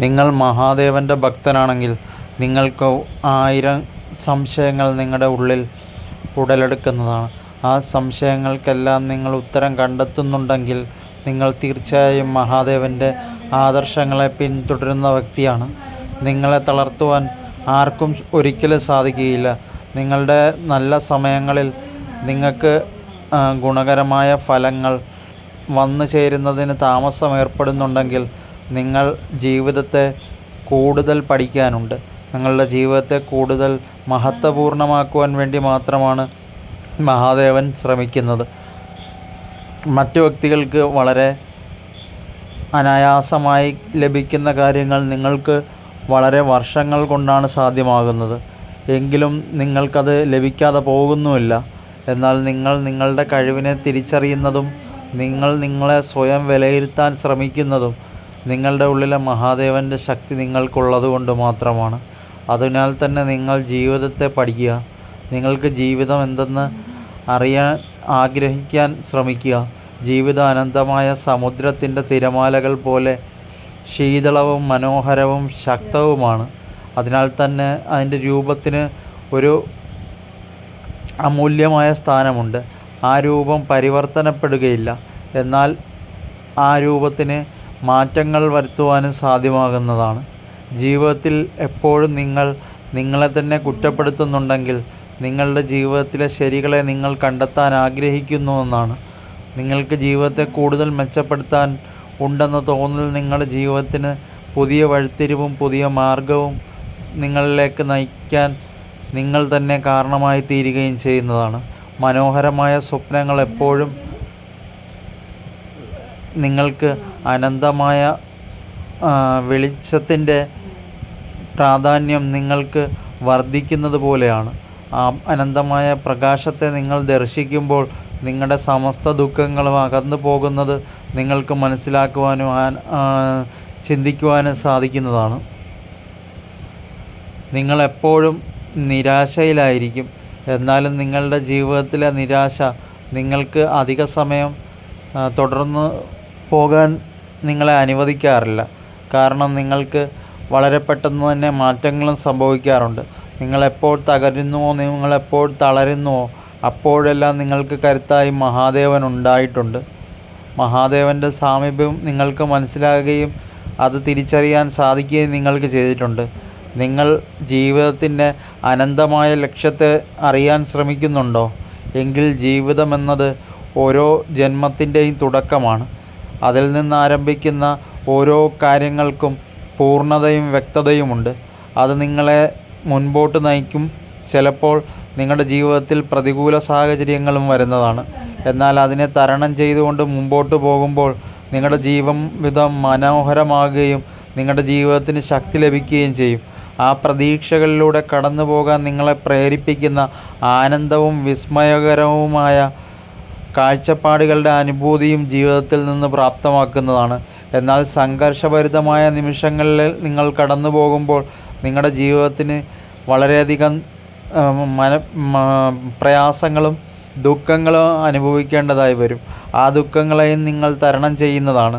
നിങ്ങൾ മഹാദേവൻ്റെ ഭക്തനാണെങ്കിൽ നിങ്ങൾക്ക് 1000 സംശയങ്ങൾ നിങ്ങളുടെ ഉള്ളിൽ ഉടലെടുക്കുന്നതാണ്. ആ സംശയങ്ങൾക്കെല്ലാം നിങ്ങൾ ഉത്തരം കണ്ടെത്തുന്നുണ്ടെങ്കിൽ നിങ്ങൾ തീർച്ചയായും മഹാദേവൻ്റെ ആദർശങ്ങളെ പിന്തുടരുന്ന വ്യക്തിയാണ്. നിങ്ങളെ തളർത്തുവാൻ ആർക്കും ഒരിക്കലും സാധിക്കുകയില്ല. നിങ്ങളുടെ നല്ല സമയങ്ങളിൽ നിങ്ങൾക്ക് ഗുണകരമായ ഫലങ്ങൾ വന്നു ചേരുന്നതിന് താമസം ഏർപ്പെടുന്നുണ്ടെങ്കിൽ നിങ്ങൾ ജീവിതത്തെ കൂടുതൽ പഠിക്കാനുണ്ട്. നിങ്ങളുടെ ജീവിതത്തെ കൂടുതൽ മഹത്വപൂർണ്ണമാക്കുവാൻ വേണ്ടി മാത്രമാണ് മഹാദേവൻ ശ്രമിക്കുന്നത്. മറ്റു വ്യക്തികൾക്ക് വളരെ അനായാസമായി ലഭിക്കുന്ന കാര്യങ്ങൾ നിങ്ങൾക്ക് വളരെ വർഷങ്ങൾ കൊണ്ടാണ് സാധ്യമാകുന്നത്. എങ്കിലും നിങ്ങൾക്കത് ലഭിക്കാതെ പോകുന്നുമില്ല. എന്നാൽ നിങ്ങൾ നിങ്ങളുടെ കഴിവിനെ തിരിച്ചറിയുന്നതും നിങ്ങൾ നിങ്ങളെ സ്വയം വിലയിരുത്താൻ ശ്രമിക്കുന്നതും നിങ്ങളുടെ ഉള്ളിലെ മഹാദേവൻ്റെ ശക്തി നിങ്ങൾക്കുള്ളത് കൊണ്ട് മാത്രമാണ്. അതിനാൽ തന്നെ നിങ്ങൾ ജീവിതത്തെ പഠിക്കുക. നിങ്ങൾക്ക് ജീവിതം എന്തെന്ന് അറിയാൻ ആഗ്രഹിക്കാൻ ശ്രമിക്കുക. ജീവിതം അനന്തമായ സമുദ്രത്തിൻ്റെ തിരമാലകൾ പോലെ ശീതളവും മനോഹരവും ശക്തവുമാണ്. അതിനാൽ തന്നെ അതിൻ്റെ രൂപത്തിന് ഒരു അമൂല്യമായ സ്ഥാനമുണ്ട്. ആ രൂപം പരിവർത്തനപ്പെടുകയില്ല. എന്നാൽ ആ രൂപത്തിന് മാറ്റങ്ങൾ വരുത്തുവാനും സാധ്യമാകുന്നതാണ്. ജീവിതത്തിൽ എപ്പോഴും നിങ്ങൾ നിങ്ങളെ തന്നെ കുറ്റപ്പെടുത്തുന്നുണ്ടെങ്കിൽ നിങ്ങളുടെ ജീവിതത്തിലെ ശരികളെ നിങ്ങൾ കണ്ടെത്താൻ ആഗ്രഹിക്കുന്നുവെന്നാണ്. നിങ്ങൾക്ക് ജീവിതത്തെ കൂടുതൽ മെച്ചപ്പെടുത്താൻ ഉണ്ടെന്ന തോന്നൽ നിങ്ങളുടെ ജീവിതത്തിന് പുതിയ വഴിത്തിരിവും പുതിയ മാർഗവും നിങ്ങളിലേക്ക് നയിക്കാൻ നിങ്ങൾ തന്നെ കാരണമായി തീരുകയും ചെയ്യുന്നതാണ്. മനോഹരമായ സ്വപ്നങ്ങൾ എപ്പോഴും നിങ്ങൾക്ക് അനന്തമായ വെളിച്ചത്തിൻ്റെ പ്രാധാന്യം നിങ്ങൾക്ക് വർദ്ധിക്കുന്നത് പോലെയാണ്. ആ അനന്തമായ പ്രകാശത്തെ നിങ്ങൾ ദർശിക്കുമ്പോൾ നിങ്ങളുടെ സമസ്ത ദുഃഖങ്ങളും അകന്നു പോകുന്നത് നിങ്ങൾക്ക് മനസ്സിലാക്കുവാനും ചിന്തിക്കുവാനും സാധിക്കുന്നതാണ്. നിങ്ങളെപ്പോഴും നിരാശയിലായിരിക്കും. എന്നാലും നിങ്ങളുടെ ജീവിതത്തിലെ നിരാശ നിങ്ങൾക്ക് അധിക സമയം തുടർന്ന് പോകാൻ നിങ്ങളെ അനുവദിക്കാറില്ല. കാരണം നിങ്ങൾക്ക് വളരെ പെട്ടെന്ന് തന്നെ മാറ്റങ്ങളും സംഭവിക്കാറുണ്ട്. നിങ്ങളെപ്പോൾ തകരുന്നുവോ നിങ്ങളെപ്പോൾ തളരുന്നുവോ അപ്പോഴെല്ലാം നിങ്ങൾക്ക് കരുത്തായി മഹാദേവൻ ഉണ്ടായിട്ടുണ്ട്. മഹാദേവൻ്റെ സാമീപ്യം നിങ്ങൾക്ക് മനസ്സിലാകുകയും അത് തിരിച്ചറിയാൻ സാധിക്കുകയും നിങ്ങൾക്ക് ചെയ്തിട്ടുണ്ട്. നിങ്ങൾ ജീവിതത്തിൻ്റെ അനന്തമായ ലക്ഷ്യത്തെ അറിയാൻ ശ്രമിക്കുന്നുണ്ടോ? എങ്കിൽ ജീവിതമെന്നത് ഓരോ ജന്മത്തിൻ്റെയും തുടക്കമാണ്. അതിൽ നിന്ന് ആരംഭിക്കുന്ന ഓരോ കാര്യങ്ങൾക്കും പൂർണ്ണതയും വ്യക്തതയുമുണ്ട്. അത് നിങ്ങളെ മുൻപോട്ട് നയിക്കും. ചിലപ്പോൾ നിങ്ങളുടെ ജീവിതത്തിൽ പ്രതികൂല സാഹചര്യങ്ങളും വരുന്നതാണ്. എന്നാൽ അതിനെ തരണം ചെയ്തുകൊണ്ട് മുമ്പോട്ട് പോകുമ്പോൾ നിങ്ങളുടെ ജീവിതം മനോഹരമാകുകയും നിങ്ങളുടെ ജീവിതത്തിന് ശക്തി ലഭിക്കുകയും ചെയ്യും. ആ പ്രതീക്ഷകളിലൂടെ കടന്നു പോകാൻ നിങ്ങളെ പ്രേരിപ്പിക്കുന്ന ആനന്ദവും വിസ്മയകരവുമായ കാഴ്ചപ്പാടുകളുടെ അനുഭൂതിയും ജീവിതത്തിൽ നിന്ന് പ്രാപ്തമാക്കുന്നതാണ്. എന്നാൽ സംഘർഷഭരിതമായ നിമിഷങ്ങളിൽ നിങ്ങൾ കടന്നു പോകുമ്പോൾ നിങ്ങളുടെ ജീവിതത്തിന് വളരെയധികം പ്രയാസങ്ങളും ദുഃഖങ്ങളും അനുഭവിക്കേണ്ടതായി വരും. ആ ദുഃഖങ്ങളെയും നിങ്ങൾ തരണം ചെയ്യുന്നതാണ്.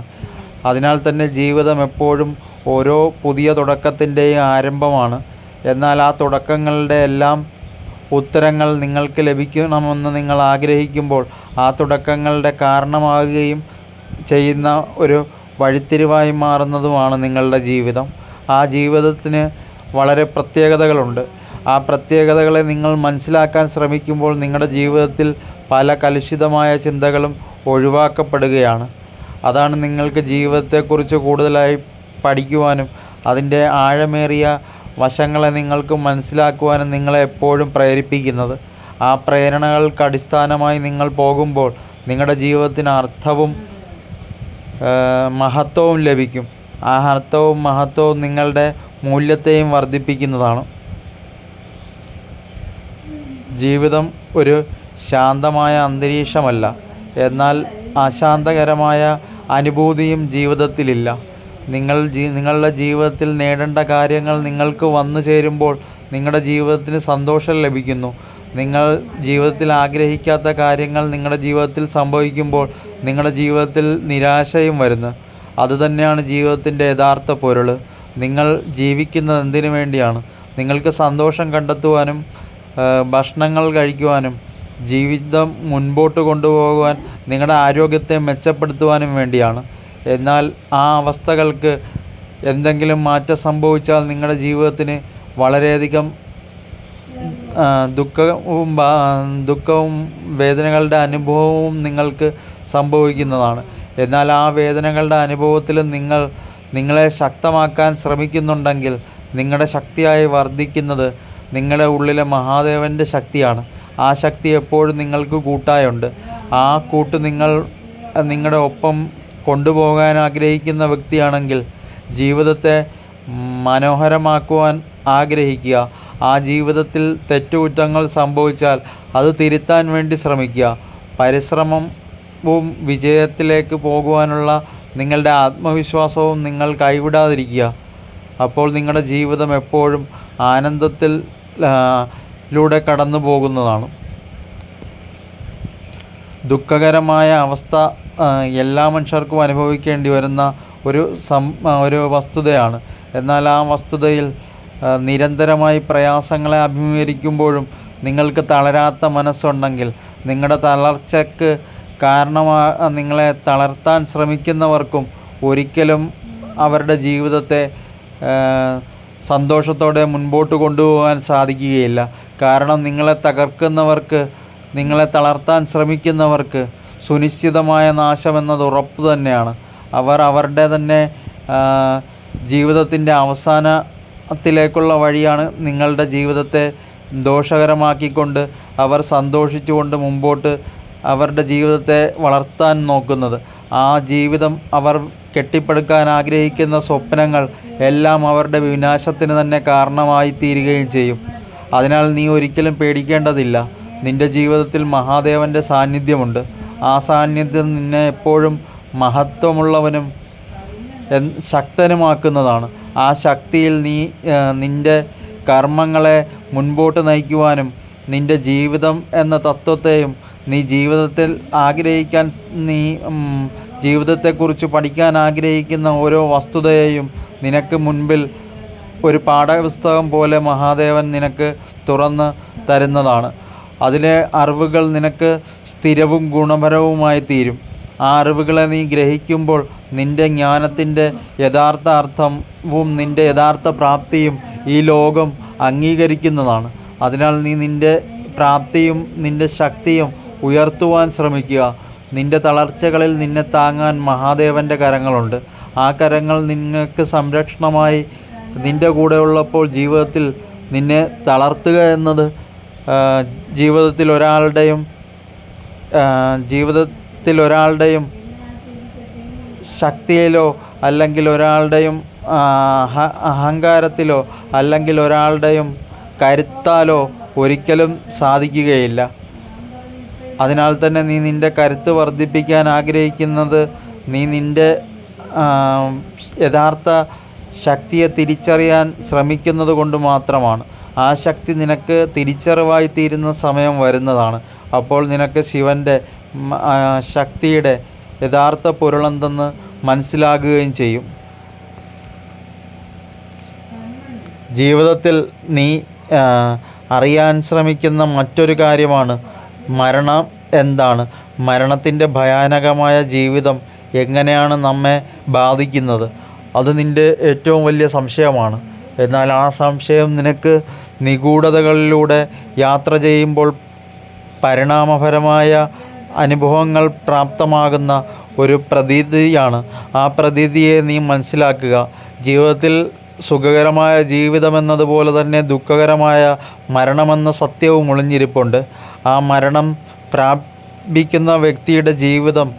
അതിനാൽ തന്നെ ജീവിതം എപ്പോഴും ഓരോ പുതിയ തുടക്കത്തിൻ്റെയും ആരംഭമാണ്. എന്നാൽ ആ തുടക്കങ്ങളുടെ എല്ലാം ഉത്തരങ്ങൾ നിങ്ങൾക്ക് ലഭിക്കണമെന്ന് നിങ്ങൾ ആഗ്രഹിക്കുമ്പോൾ ആ തുടക്കങ്ങളുടെ കാരണമാകുകയും ചെയ്യുന്ന ഒരു വഴിത്തിരിവായി മാറുന്നതുമാണ് നിങ്ങളുടെ ജീവിതം. ആ ജീവിതത്തിന് വളരെ പ്രത്യേകതകളുണ്ട്. ആ പ്രത്യേകതകളെ നിങ്ങൾ മനസ്സിലാക്കാൻ ശ്രമിക്കുമ്പോൾ നിങ്ങളുടെ ജീവിതത്തിൽ പല കലുഷിതമായ ചിന്തകളും ഒഴിവാക്കപ്പെടുകയാണ്. അതാണ് നിങ്ങൾക്ക് ജീവിതത്തെക്കുറിച്ച് കൂടുതലായി പഠിക്കുവാനും അതിൻ്റെ ആഴമേറിയ വശങ്ങളെ നിങ്ങൾക്ക് മനസ്സിലാക്കുവാനും നിങ്ങളെ എപ്പോഴും പ്രേരിപ്പിക്കുന്നത്. ആ പ്രേരണകൾക്ക് അടിസ്ഥാനമായി നിങ്ങൾ പോകുമ്പോൾ നിങ്ങളുടെ ജീവിതത്തിന് അർത്ഥവും മഹത്വവും ലഭിക്കും. ആ അർത്ഥവും മഹത്വവും നിങ്ങളുടെ മൂല്യത്തെയും വർദ്ധിപ്പിക്കുന്നതാണ്. ജീവിതം ഒരു ശാന്തമായ അന്തരീക്ഷമല്ല. എന്നാൽ അശാന്തകരമായ അനുഭൂതിയും ജീവിതത്തിലില്ല. നിങ്ങളുടെ ജീവിതത്തിൽ നേടേണ്ട കാര്യങ്ങൾ നിങ്ങൾക്ക് വന്നു ചേരുമ്പോൾ നിങ്ങളുടെ ജീവിതത്തിന് സന്തോഷം ലഭിക്കുന്നു. നിങ്ങൾ ജീവിതത്തിൽ ആഗ്രഹിക്കാത്ത കാര്യങ്ങൾ നിങ്ങളുടെ ജീവിതത്തിൽ സംഭവിക്കുമ്പോൾ നിങ്ങളുടെ ജീവിതത്തിൽ നിരാശയും വരുന്നു. അതുതന്നെയാണ് ജീവിതത്തിൻ്റെ യഥാർത്ഥ പൊരുൾ. നിങ്ങൾ ജീവിക്കുന്നത് എന്തിനു വേണ്ടിയാണ്? നിങ്ങൾക്ക് സന്തോഷം കണ്ടെത്തുവാനും ഭക്ഷണങ്ങൾ കഴിക്കുവാനും ജീവിതം മുൻപോട്ട് കൊണ്ടുപോകുവാൻ നിങ്ങളുടെ ആരോഗ്യത്തെ മെച്ചപ്പെടുത്തുവാനും വേണ്ടിയാണ്. എന്നാൽ ആ അവസ്ഥകൾക്ക് എന്തെങ്കിലും മാറ്റം സംഭവിച്ചാൽ നിങ്ങളുടെ ജീവിതത്തിന് വളരെയധികം ദുഃഖവും വേദനകളുടെ അനുഭവവും നിങ്ങൾക്ക് സംഭവിക്കുന്നതാണ്. എന്നാൽ ആ വേദനകളുടെ അനുഭവത്തിൽ നിങ്ങളെ ശക്തമാക്കാൻ ശ്രമിക്കുന്നുണ്ടെങ്കിൽ നിങ്ങളുടെ ശക്തിയായി വർദ്ധിക്കുന്നത് നിങ്ങളുടെ ഉള്ളിലെ മഹാദേവൻ്റെ ശക്തിയാണ്. ആ ശക്തി എപ്പോഴും നിങ്ങൾക്ക് കൂട്ടായുണ്ട്. ആ കൂട്ട് നിങ്ങളുടെ ഒപ്പം കൊണ്ടുപോകാൻ ആഗ്രഹിക്കുന്ന വ്യക്തിയാണെങ്കിൽ ജീവിതത്തെ മനോഹരമാക്കുവാൻ ആഗ്രഹിക്കുക. ആ ജീവിതത്തിൽ തെറ്റുകുറ്റങ്ങൾ സംഭവിച്ചാൽ അത് തിരുത്താൻ വേണ്ടി ശ്രമിക്കുക. പരിശ്രമവും വിജയത്തിലേക്ക് പോകുവാനുള്ള നിങ്ങളുടെ ആത്മവിശ്വാസവും നിങ്ങൾ കൈവിടാതിരിക്കുക. അപ്പോൾ നിങ്ങളുടെ ജീവിതം എപ്പോഴും ആനന്ദത്തിലൂടെ കടന്നു പോകുന്നതാണ്. ദുഃഖകരമായ അവസ്ഥ എല്ലാ മനുഷ്യർക്കും അനുഭവിക്കേണ്ടി വരുന്ന ഒരു വസ്തുതയാണ്. എന്നാൽ ആ വസ്തുതയിൽ നിരന്തരമായി പ്രയാസങ്ങളെ അഭിമുഖീകരിക്കുമ്പോഴും നിങ്ങൾക്ക് തളരാത്ത മനസ്സുണ്ടെങ്കിൽ നിങ്ങളുടെ തളർച്ചയ്ക്ക് നിങ്ങളെ തളർത്താൻ ശ്രമിക്കുന്നവർക്കും ഒരിക്കലും അവരുടെ ജീവിതത്തെ സന്തോഷത്തോടെ മുൻപോട്ട് കൊണ്ടുപോകാൻ സാധിക്കുകയില്ല. കാരണം നിങ്ങളെ തകർക്കുന്നവർക്ക്, നിങ്ങളെ തളർത്താൻ ശ്രമിക്കുന്നവർക്ക് സുനിശ്ചിതമായ നാശമെന്നത് ഉറപ്പ് തന്നെയാണ്. അവരുടെ തന്നെ ജീവിതത്തിൻ്റെ അവസാനത്തിലേക്കുള്ള വഴിയാണ് നിങ്ങളുടെ ജീവിതത്തെ ദോഷകരമാക്കിക്കൊണ്ട് അവർ സന്തോഷിച്ചുകൊണ്ട് മുമ്പോട്ട് അവരുടെ ജീവിതത്തെ വളർത്താൻ നോക്കുന്നത്. ആ ജീവിതം അവർ കെട്ടിപ്പടുക്കാൻ ആഗ്രഹിക്കുന്ന സ്വപ്നങ്ങൾ എല്ലാം അവരുടെ വിനാശത്തിന് തന്നെ കാരണമായി തീരുകയും ചെയ്യും. അതിനാൽ നീ ഒരിക്കലും പേടിക്കേണ്ടതില്ല. നിൻ്റെ ജീവിതത്തിൽ മഹാദേവൻ്റെ സാന്നിധ്യമുണ്ട്. ആ സാന്നിധ്യം നിന്നെ എപ്പോഴും മഹത്വമുള്ളവനും ശക്തനുമാക്കുന്നതാണ്. ആ ശക്തിയിൽ നിൻ്റെ കർമ്മങ്ങളെ മുൻപോട്ട് നയിക്കുവാനും നിൻ്റെ ജീവിതം എന്ന തത്വത്തെയും നീ ജീവിതത്തെക്കുറിച്ച് പഠിക്കാൻ ആഗ്രഹിക്കുന്ന ഓരോ വസ്തുതയെയും നിനക്ക് മുൻപിൽ ഒരു പാഠപുസ്തകം പോലെ മഹാദേവൻ നിനക്ക് തുറന്ന് തരുന്നതാണ്. അതിലെ അറിവുകൾ നിനക്ക് സ്ഥിരവും ഗുണപരവുമായി തീരും. ആ അറിവുകളെ നീ ഗ്രഹിക്കുമ്പോൾ നിൻ്റെ ജ്ഞാനത്തിൻ്റെ യഥാർത്ഥ അർത്ഥവും നിൻ്റെ യഥാർത്ഥ പ്രാപ്തിയും ഈ ലോകം അംഗീകരിക്കുന്നതാണ്. അതിനാൽ നീ നിൻ്റെ പ്രാപ്തിയും നിൻ്റെ ശക്തിയും ഉയർത്തുവാൻ ശ്രമിക്കുക. നിൻ്റെ തളർച്ചകളിൽ നിന്നെ താങ്ങാൻ മഹാദേവൻ്റെ കരങ്ങളുണ്ട്. ആ കരങ്ങൾ നിങ്ങൾക്ക് സംരക്ഷണമായി നിൻ്റെ കൂടെ ഉള്ളപ്പോൾ ജീവിതത്തിൽ നിന്നെ തളർത്തുക എന്നത് ജീവിതത്തിൽ ഒരാളുടെയും ശക്തിയിലോ അല്ലെങ്കിൽ ഒരാളുടെയും അഹങ്കാരത്തിലോ അല്ലെങ്കിൽ ഒരാളുടെയും കരുത്താലോ ഒരിക്കലും സാധിക്കുകയില്ല. അതിനാൽ തന്നെ നീ നിൻ്റെ കരുത്ത് വർദ്ധിപ്പിക്കാൻ ആഗ്രഹിക്കുന്നത് നീ നിൻ്റെ യഥാർത്ഥ ശക്തിയെ തിരിച്ചറിയാൻ ശ്രമിക്കുന്നത് കൊണ്ട് മാത്രമാണ്. ആ ശക്തി നിനക്ക് തിരിച്ചറിവായി തീരുന്ന സമയം വരുന്നതാണ്. അപ്പോൾ നിനക്ക് ശിവൻ്റെ ശക്തിയുടെ യഥാർത്ഥ പൊരുളെന്തെന്ന് മനസ്സിലാകുകയും ചെയ്യും. ജീവിതത്തിൽ നീ അറിയാൻ ശ്രമിക്കുന്ന മറ്റൊരു കാര്യമാണ് മരണം എന്താണ്? മരണത്തിൻ്റെ ഭയാനകമായ ജീവിതം എങ്ങനെയാണ് നമ്മെ ബാധിക്കുന്നത്? അത് നിൻ്റെ ഏറ്റവും വലിയ സംശയമാണ്. എന്നാൽ ആ സംശയം നിനക്ക് നിഗൂഢതകളിലൂടെ യാത്ര ചെയ്യുമ്പോൾ പരിണാമപരമായ അനുഭവങ്ങൾ പ്രാപ്തമാകുന്ന ഒരു പ്രതീതിയാണ്. ആ പ്രതീതിയെ നീ മനസ്സിലാക്കുക. ജീവിതത്തിൽ സുഖകരമായ ജീവിതമെന്നതുപോലെ തന്നെ ദുഃഖകരമായ മരണമെന്ന സത്യവും ഒളിഞ്ഞിരിപ്പുണ്ട്. ആ മരണം പ്രാപിക്കുന്ന വ്യക്തിയുടെ ജീവിതം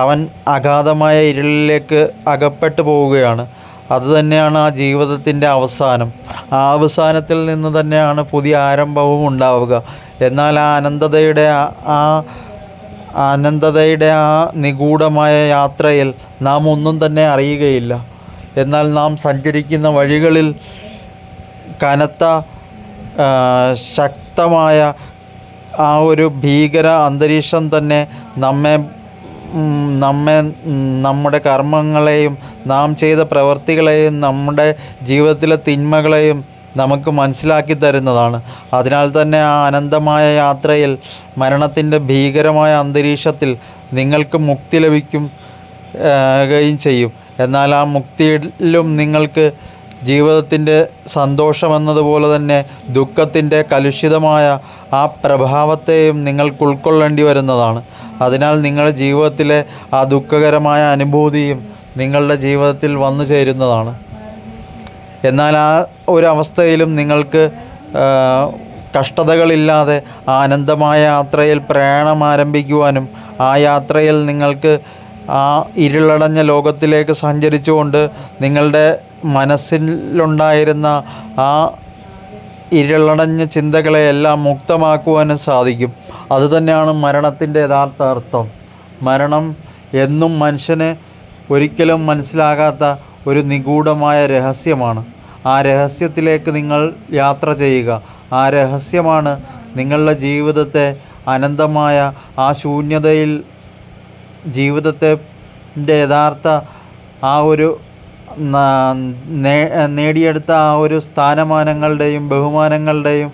അവൻ അഗാധമായ ഇരുളിലേക്ക് അകപ്പെട്ടു പോവുകയാണ്. അതുതന്നെയാണ് ആ ജീവിതത്തിൻ്റെ അവസാനം. ആ അവസാനത്തിൽ നിന്ന് തന്നെയാണ് പുതിയ ആരംഭവും ഉണ്ടാവുക. എന്നാൽ ആ അനന്തതയുടെ ആ നിഗൂഢമായ യാത്രയിൽ നാം ഒന്നും തന്നെ അറിയുകയില്ല. എന്നാൽ നാം സഞ്ചരിക്കുന്ന വഴികളിൽ കനത്ത ശക്തമായ ആ ഒരു ഭീകര അന്തരീക്ഷം തന്നെ നമ്മെ നമ്മെ നമ്മുടെ കർമ്മങ്ങളെയും നാം ചെയ്ത പ്രവൃത്തികളെയും നമ്മുടെ ജീവിതത്തിലെ തിന്മകളെയും നമുക്ക് മനസ്സിലാക്കി തരുന്നതാണ്. അതിനാൽ തന്നെ ആ അനന്തമായ യാത്രയിൽ മരണത്തിൻ്റെ ഭീകരമായ അന്തരീക്ഷത്തിൽ നിങ്ങൾക്ക് മുക്തി ലഭിക്കുകയും ചെയ്യും. എന്നാൽ ആ മുക്തിയിലും നിങ്ങൾക്ക് ജീവിതത്തിൻ്റെ സന്തോഷമെന്നതുപോലെ തന്നെ ദുഃഖത്തിൻ്റെ കലുഷിതമായ ആ പ്രഭാവത്തെയും നിങ്ങൾക്ക് ഉൾക്കൊള്ളേണ്ടി വരുന്നതാണ്. അതിനാൽ നിങ്ങളുടെ ജീവിതത്തിലെ ആ ദുഃഖകരമായ അനുഭൂതിയും നിങ്ങളുടെ ജീവിതത്തിൽ വന്നു ചേരുന്നതാണ്. എന്നാൽ ആ ഒരു അവസ്ഥയിലും നിങ്ങൾക്ക് കഷ്ടതകളില്ലാതെ ആ അനന്തമായ യാത്രയിൽ പ്രയാണം ആരംഭിക്കുവാനും ആ യാത്രയിൽ നിങ്ങൾക്ക് ആ ഇരുളടഞ്ഞ ലോകത്തിലേക്ക് സഞ്ചരിച്ചുകൊണ്ട് നിങ്ങളുടെ മനസ്സിലുണ്ടായിരുന്ന ആ ഇരുളടഞ്ഞ ചിന്തകളെയെല്ലാം മുക്തമാക്കുവാനും സാധിക്കും. അതുതന്നെയാണ് മരണത്തിൻ്റെ യഥാർത്ഥ അർത്ഥം. മരണം എന്നും മനുഷ്യന് ഒരിക്കലും മനസ്സിലാകാത്ത ഒരു നിഗൂഢമായ രഹസ്യമാണ്. ആ രഹസ്യത്തിലേക്ക് നിങ്ങൾ യാത്ര ചെയ്യുക. ആ രഹസ്യമാണ് നിങ്ങളുടെ ജീവിതത്തെ അനന്തമായ ആ ശൂന്യതയിൽ ജീവിതത്തിൻ്റെ യഥാർത്ഥ ആ ഒരു നേടിയെടുത്ത ആ ഒരു സ്ഥാനമാനങ്ങളുടെയും ബഹുമാനങ്ങളുടെയും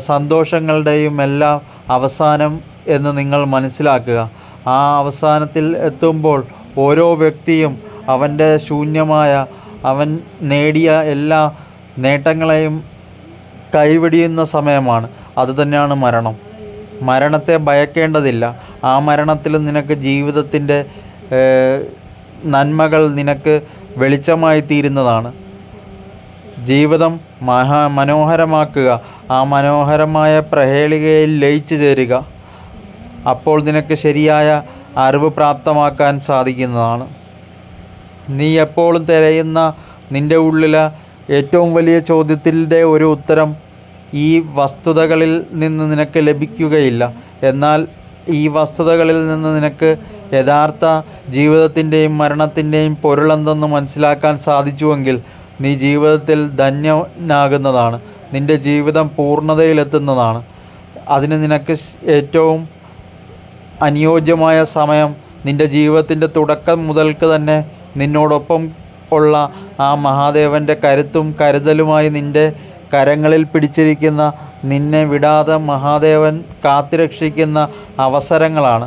സന്തോഷങ്ങളുടെയും എല്ലാം അവസാനം എന്ന് നിങ്ങൾ മനസ്സിലാക്കുക. ആ അവസാനത്തിൽ എത്തുമ്പോൾ ഓരോ വ്യക്തിയും അവൻ്റെ ശൂന്യമായ അവൻ നേടിയ എല്ലാ നേട്ടങ്ങളെയും കൈവെടിയുന്ന സമയമാണ്. അതുതന്നെയാണ് മരണം. മരണത്തെ ഭയക്കേണ്ടതില്ല. ആ മരണത്തിൽ നിനക്ക് ജീവിതത്തിൻ്റെ നന്മകൾ നിനക്ക് വെളിച്ചമായി തീരുന്നതാണ്. ജീവിതം മനോഹരമാക്കുക. ആ മനോഹരമായ പ്രഹേളികയിൽ ലയിച്ചു ചേരുക. അപ്പോൾ നിനക്ക് ശരിയായ അറിവ് പ്രാപ്തമാക്കാൻ സാധിക്കുന്നതാണ്. നീ എപ്പോഴും തിരയുന്ന നിൻ്റെ ഉള്ളിലെ ഏറ്റവും വലിയ ചോദ്യത്തിൻ്റെ ഒരു ഉത്തരം ഈ വസ്തുതകളിൽ നിന്ന് നിനക്ക് ലഭിക്കുകയില്ല. എന്നാൽ ഈ വസ്തുതകളിൽ നിന്ന് നിനക്ക് യഥാർത്ഥ ജീവിതത്തിൻ്റെയും മരണത്തിൻ്റെയും പൊരുളെന്തെന്ന് മനസ്സിലാക്കാൻ സാധിച്ചുവെങ്കിൽ നീ ജീവിതത്തിൽ ധന്യനാകുന്നതാണ്. നിൻ്റെ ജീവിതം പൂർണ്ണതയിലെത്തുന്നതാണ്. അതിന് നിനക്ക് ഏറ്റവും അനുയോജ്യമായ സമയം നിൻ്റെ ജീവിതത്തിൻ്റെ തുടക്കം മുതൽക്ക് തന്നെ നിന്നോടൊപ്പം ഉള്ള ആ മഹാദേവൻ്റെ കരുത്തും കരുതലുമായി നിൻ്റെ കരങ്ങളിൽ പിടിച്ചിരിക്കുന്ന നിന്നെ വിടാതെ മഹാദേവൻ കാത്തുരക്ഷിക്കുന്ന അവസരങ്ങളാണ്.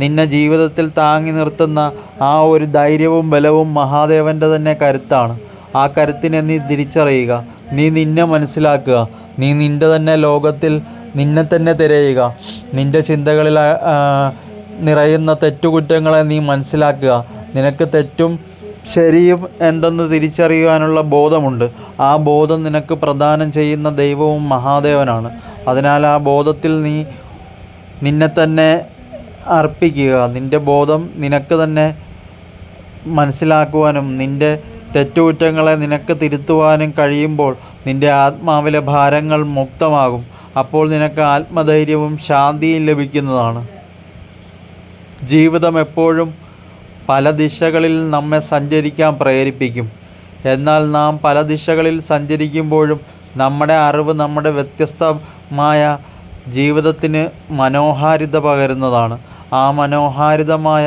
നിന്നെ ജീവിതത്തിൽ താങ്ങി നിർത്തുന്ന ആ ഒരു ധൈര്യവും ബലവും മഹാദേവൻ്റെ തന്നെ കരുത്താണ്. ആ കരുത്തിനെ നീ തിരിച്ചറിയുക. നീ നിന്നെ മനസ്സിലാക്കുക. നീ നിൻ്റെ തന്നെ ലോകത്തിൽ നിന്നെ തന്നെ തിരയുക. നിൻ്റെ ചിന്തകളിൽ നിറയുന്ന തെറ്റുകുറ്റങ്ങളെ നീ മനസ്സിലാക്കുക. നിനക്ക് തെറ്റും ശരിയും എന്തെന്ന് തിരിച്ചറിയുവാനുള്ള ബോധമുണ്ട്. ആ ബോധം നിനക്ക് പ്രദാനം ചെയ്യുന്ന ദൈവവും മഹാദേവനാണ്. അതിനാൽ ആ ബോധത്തിൽ നീ നിന്നെ തന്നെ അർപ്പിക്കുക. നിൻ്റെ ബോധം നിനക്ക് തന്നെ മനസ്സിലാക്കുവാനും നിൻ്റെ തെറ്റുകുറ്റങ്ങളെ നിനക്ക് തിരുത്തുവാനും കഴിയുമ്പോൾ നിൻ്റെ ആത്മാവിലെ ഭാരങ്ങൾ മുക്തമാകും. അപ്പോൾ നിനക്ക് ആത്മധൈര്യവും ശാന്തിയും ലഭിക്കുന്നതാണ്. ജീവിതം എപ്പോഴും പല ദിശകളിൽ നമ്മെ സഞ്ചരിക്കാൻ പ്രേരിപ്പിക്കും. എന്നാൽ നാം പല ദിശകളിൽ സഞ്ചരിക്കുമ്പോഴും നമ്മുടെ അറിവ് നമ്മുടെ വ്യത്യസ്തമായ ജീവിതത്തിന് മനോഹാരിത പകരുന്നതാണ്. ആ മനോഹാരിതമായ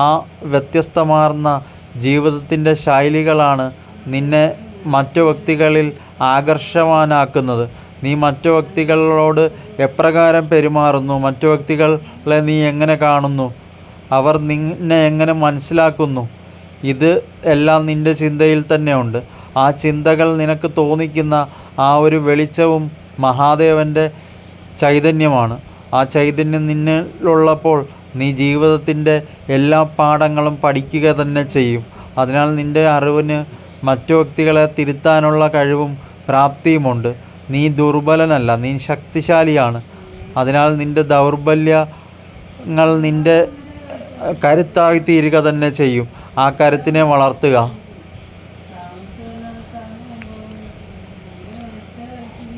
ആ വ്യത്യസ്തമാർന്ന ജീവിതത്തിൻ്റെ ശൈലികളാണ് നിന്നെ മറ്റു വ്യക്തികളിൽ ആകർഷവാനാക്കുന്നത്. നീ മറ്റു വ്യക്തികളോട് എപ്രകാരം പെരുമാറുന്നു, മറ്റു വ്യക്തികളെ നീ എങ്ങനെ കാണുന്നു, അവർ നിന്നെ എങ്ങനെ മനസ്സിലാക്കുന്നു, ഇത് എല്ലാം നിൻ്റെ ചിന്തയിൽ തന്നെയുണ്ട്. ആ ചിന്തകൾ നിനക്ക് തോന്നിക്കുന്ന ആ ഒരു വെളിച്ചവും മഹാദേവൻ്റെ ചൈതന്യമാണ്. ആ ചൈതന്യം നിന്നിലുള്ളപ്പോൾ നീ ജീവിതത്തിൻ്റെ എല്ലാ പാഠങ്ങളും പഠിക്കുക തന്നെ ചെയ്യും. അതിനാൽ നിൻ്റെ അറിവിന് മറ്റു വ്യക്തികളെ തിരുത്താനുള്ള കഴിവും പ്രാപ്തിയുമുണ്ട്. നീ ദുർബലനല്ല, നീ ശക്തിശാലിയാണ്. അതിനാൽ നിൻ്റെ ദൗർബല്യങ്ങൾ നിൻ്റെ കരുത്തായി തീരുക തന്നെ ചെയ്യും. ആ കരുത്തിനെ വളർത്തുക.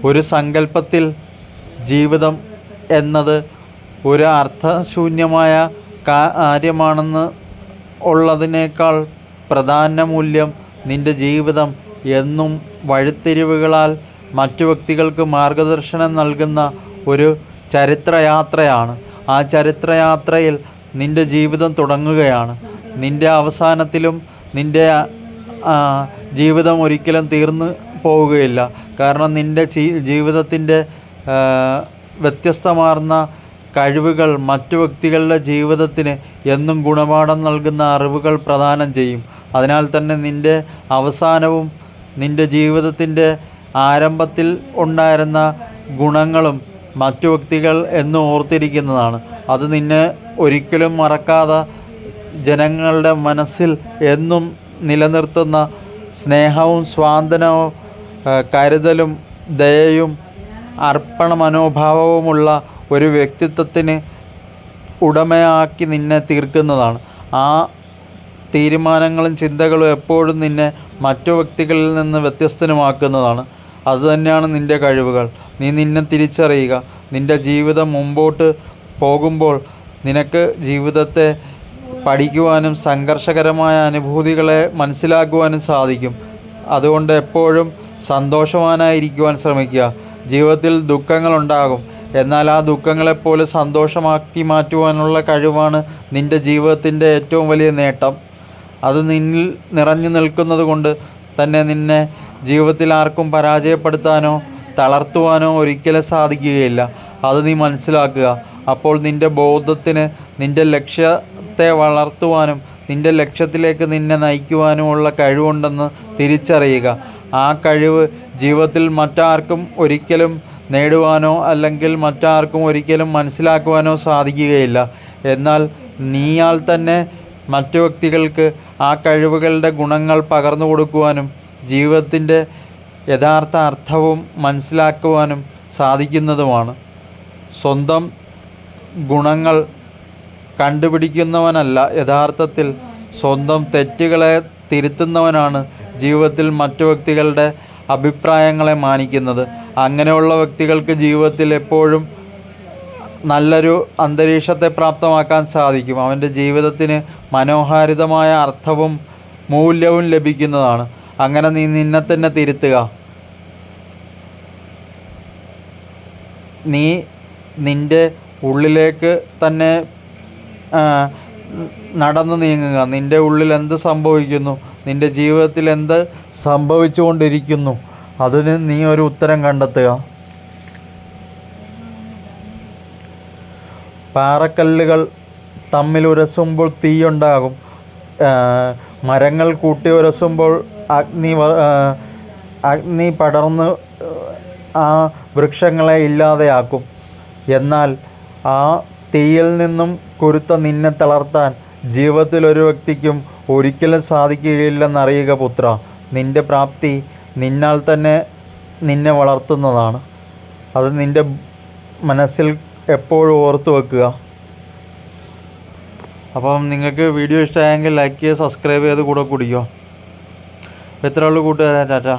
ഒരു സങ്കല്പത്തിൽ ജീവിതം എന്നത് ഒരു അർത്ഥശൂന്യമായ കാര്യമാണെന്ന് ഉള്ളതിനേക്കാൾ പ്രധാന മൂല്യം നിൻ്റെ ജീവിതം എന്നും വഴിത്തിരിവുകളാൽ മറ്റു വ്യക്തികൾക്ക് മാർഗദർശനം നൽകുന്ന ഒരു ചരിത്രയാത്രയാണ്. ആ ചരിത്രയാത്രയിൽ നിൻ്റെ ജീവിതം തുടങ്ങുകയാണ്. നിൻ്റെ അവസാനത്തിലും നിൻ്റെ ജീവിതം ഒരിക്കലും തീർന്നു പോവുകയില്ല. കാരണം നിൻ്റെ ജീവിതത്തിൻ്റെ വ്യത്യസ്തമാർന്ന കഴിവുകൾ മറ്റു വ്യക്തികളുടെ ജീവിതത്തിന് എന്നും ഗുണപാഠം നൽകുന്ന അറിവുകൾ പ്രദാനം ചെയ്യും. അതിനാൽ തന്നെ നിൻ്റെ അവസാനവും നിൻ്റെ ജീവിതത്തിൻ്റെ ആരംഭത്തിൽ ഉണ്ടായിരുന്ന ഗുണങ്ങളും മറ്റു വ്യക്തികൾ എന്നും ഓർത്തിരിക്കുന്നതാണ്. അത് നിന്നെ ഒരിക്കലും മറക്കാതെ ജനങ്ങളുടെ മനസ്സിൽ എന്നും നിലനിർത്തുന്ന സ്നേഹവും സ്വാന്തനവും കരുതലും ദയയും അർപ്പണ മനോഭാവവുമുള്ള ഒരു വ്യക്തിത്വത്തിന് ഉടമയാക്കി നിന്നെ തീർക്കുന്നതാണ്. ആ തീരുമാനങ്ങളും ചിന്തകളും എപ്പോഴും നിന്നെ മറ്റു വ്യക്തികളിൽ നിന്ന് വ്യത്യസ്തനുമാക്കുന്നതാണ്. അതുതന്നെയാണ് നിൻ്റെ കഴിവുകൾ. നീ നിന്നെ തിരിച്ചറിയുക. നിൻ്റെ ജീവിതം മുമ്പോട്ട് പോകുമ്പോൾ നിനക്ക് ജീവിതത്തെ പഠിക്കുവാനും സംഘർഷകരമായ അനുഭൂതികളെ മനസ്സിലാക്കുവാനും സാധിക്കും. അതുകൊണ്ട് എപ്പോഴും സന്തോഷവാനായിരിക്കുവാൻ ശ്രമിക്കുക. ജീവിതത്തിൽ ദുഃഖങ്ങളുണ്ടാകും, എന്നാൽ ആ ദുഃഖങ്ങളെപ്പോലും സന്തോഷമാക്കി മാറ്റുവാനുള്ള കഴിവാണ് നിൻ്റെ ജീവിതത്തിൻ്റെ ഏറ്റവും വലിയ നേട്ടം. അത് നിന്നിൽ നിറഞ്ഞു നിൽക്കുന്നത് കൊണ്ട് തന്നെ നിന്നെ ജീവിതത്തിൽ ആർക്കും പരാജയപ്പെടുത്താനോ തളർത്തുവാനോ ഒരിക്കലും സാധിക്കുകയില്ല. അത് നീ മനസ്സിലാക്കുക. അപ്പോൾ നിൻ്റെ ബോധത്തിന് നിൻ്റെ ലക്ഷ്യത്തെ വളർത്തുവാനും നിൻ്റെ ലക്ഷ്യത്തിലേക്ക് നിന്നെ നയിക്കുവാനുമുള്ള കഴിവുണ്ടെന്ന് തിരിച്ചറിയുക. ആ കഴിവ് ജീവിതത്തിൽ മറ്റാർക്കും ഒരിക്കലും നേടുവാനോ അല്ലെങ്കിൽ മറ്റാർക്കും ഒരിക്കലും മനസ്സിലാക്കുവാനോ സാധിക്കുകയില്ല. എന്നാൽ നീയാൽ തന്നെ മറ്റു വ്യക്തികൾക്ക് ആ കഴിവുകളുടെ ഗുണങ്ങൾ പകർന്നു കൊടുക്കുവാനും ജീവിതത്തിൻ്റെ യഥാർത്ഥ അർത്ഥവും മനസ്സിലാക്കുവാനും സാധിക്കുന്നതുമാണ്. സ്വന്തം ഗുണങ്ങൾ കണ്ടുപിടിക്കുന്നവനല്ല, യഥാർത്ഥത്തിൽ സ്വന്തം തെറ്റുകളെ തിരുത്തുന്നവനാണ് ജീവിതത്തിൽ മറ്റു വ്യക്തികളുടെ അഭിപ്രായങ്ങളെ മാനിക്കുന്നത്. അങ്ങനെയുള്ള വ്യക്തികൾക്ക് ജീവിതത്തിൽ എപ്പോഴും നല്ലൊരു അന്തരീക്ഷത്തെ പ്രാപ്തമാക്കാൻ സാധിക്കും. അവൻ്റെ ജീവിതത്തിന് മനോഹാരിതമായ അർത്ഥവും മൂല്യവും ലഭിക്കുന്നതാണ്. അങ്ങനെ നീ നിന്നെ തന്നെ തിരുത്തുക. നീ നിൻ്റെ ഉള്ളിലേക്ക് തന്നെ നടന്നു നീങ്ങുക. നിൻ്റെ ഉള്ളിൽ എന്ത് സംഭവിക്കുന്നു, നിൻ്റെ ജീവിതത്തിൽ എന്ത് സംഭവിച്ചുകൊണ്ടിരിക്കുന്നു, അതിന് നീ ഒരു ഉത്തരം കണ്ടെത്തുക. പാറക്കല്ലുകൾ തമ്മിൽ ഉരസുമ്പോൾ തീയുണ്ടാകും. മരങ്ങൾ കൂട്ടി ഉരസുമ്പോൾ അഗ്നി പടർന്ന് ആ വൃക്ഷങ്ങളെ ഇല്ലാതെയാക്കും. എന്നാൽ ആ തീയിൽ നിന്നും കുരുത്ത നിന്നെ തളർത്താൻ ജീവിതത്തിൽ ഒരു വ്യക്തിക്കും ഒരിക്കലും സാധിക്കുകയില്ലെന്നറിയുക പുത്ര. നിൻ്റെ പ്രാപ്തി നിന്നാൽ തന്നെ നിന്നെ വളർത്തുന്നതാണ്. അത് നിൻ്റെ മനസ്സിൽ എപ്പോഴും ഓർത്തു വെക്കുക. അപ്പം നിങ്ങൾക്ക് വീഡിയോ ഇഷ്ടമായെങ്കിൽ ലൈക്ക് ചെയ്യുക, സബ്സ്ക്രൈബ് ചെയ്ത് കൂടെ കുടിക്കുക. അപ്പോൾ ഇത്രയുള്ളൂ കൂട്ടുകാരെ. ടാറ്റ.